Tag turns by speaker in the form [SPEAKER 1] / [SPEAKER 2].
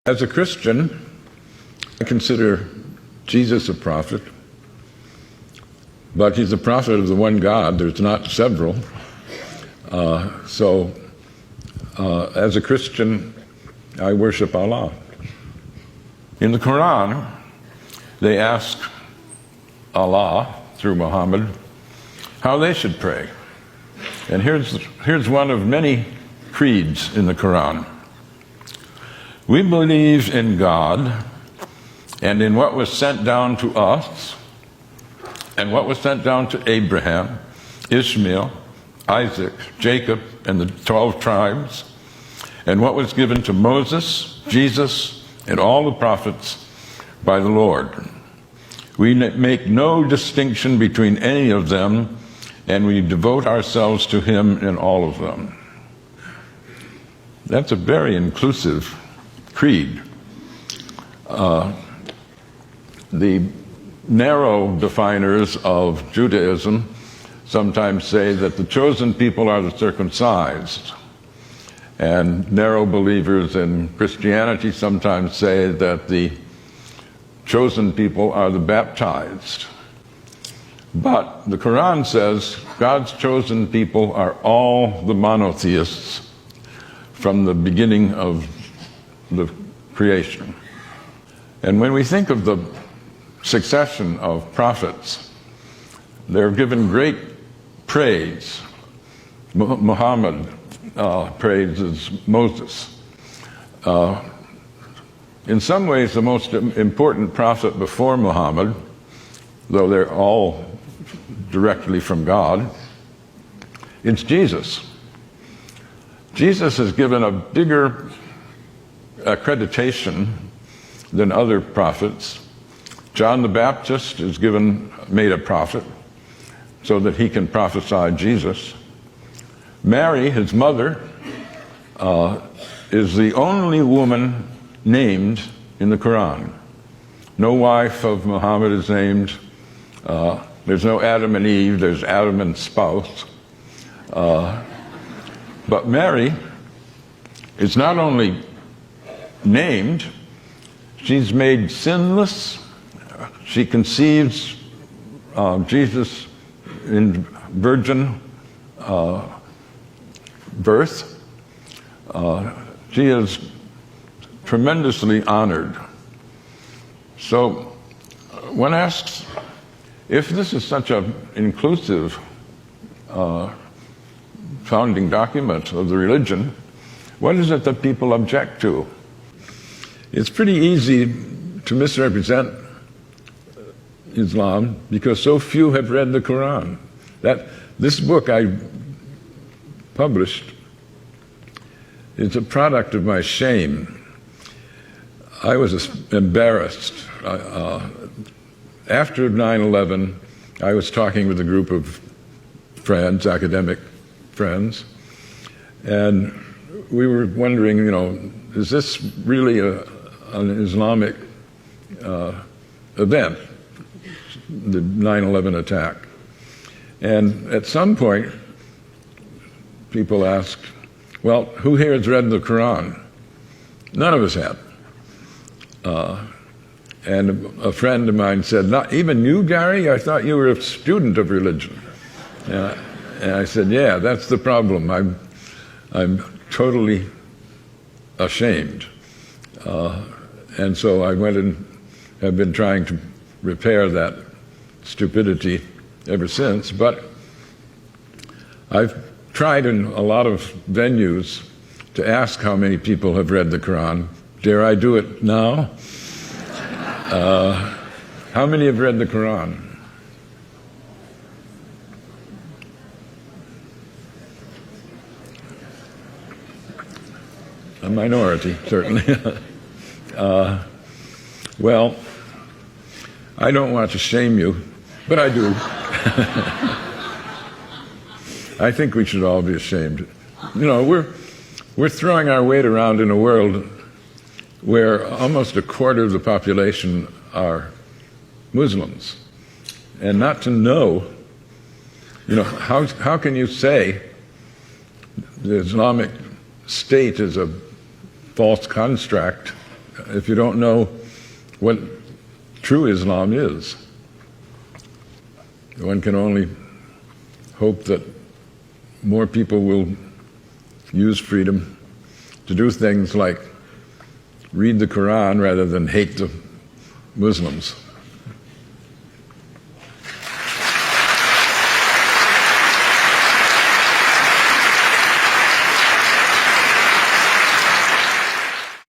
[SPEAKER 1] As a Christian, I consider Jesus a prophet, but he's a prophet of the one God. There's not several. As a Christian, I worship Allah. In the Quran, they ask Allah, through Muhammad, how they should pray. And here's one of many creeds in the Quran. We believe in God and in what was sent down to us and what was sent down to Abraham, Ishmael, Isaac, Jacob, and the 12 tribes, and what was given to Moses, Jesus, and all the prophets by the Lord. We make no distinction between any of them, and we devote ourselves to Him in all of them. That's a very inclusive creed. The narrow definers of Judaism sometimes say that the chosen people are the circumcised, and narrow believers in Christianity sometimes say that the chosen people are the baptized. But the Quran says God's chosen people are all the monotheists from the beginning of the creation. And when we think of the succession of prophets, they're given great praise. Muhammad praises Moses. In some ways, the most important prophet before Muhammad, though they're all directly from God, it's Jesus. Jesus is given a bigger accreditation than other prophets. John the Baptist is made a prophet so that he can prophesy Jesus. Mary, his mother, is the only woman named in the Quran. No wife of Muhammad is named. There's no Adam and Eve, there's Adam and spouse. But Mary is not only named, she's made sinless. She conceives Jesus in virgin birth. She is tremendously honored. So one asks, if this is such an inclusive founding document of the religion, what is it that people object to? It's pretty easy to misrepresent Islam because so few have read the Quran. This book I published is a product of my shame. I was embarrassed. After 9/11, I was talking with a group of friends, academic friends, and we were wondering, is this really an Islamic event, the 9/11 attack? And at some point, people asked, well, who here has read the Quran? None of us had. And a friend of mine said, not even you, Gary? I thought you were a student of religion. And I said, yeah, that's the problem. I'm totally ashamed. And so I went and have been trying to repair that stupidity ever since. But I've tried in a lot of venues to ask how many people have read the Quran. Dare I do it now? How many have read the Quran? A minority, certainly. Well, I don't want to shame you, but I do. I think we should all be ashamed. We're throwing our weight around in a world where almost a quarter of the population are Muslims. And not to know, how can you say the Islamic State is a false construct if you don't know what true Islam is. One can only hope that more people will use freedom to do things like read the Quran rather than hate the Muslims.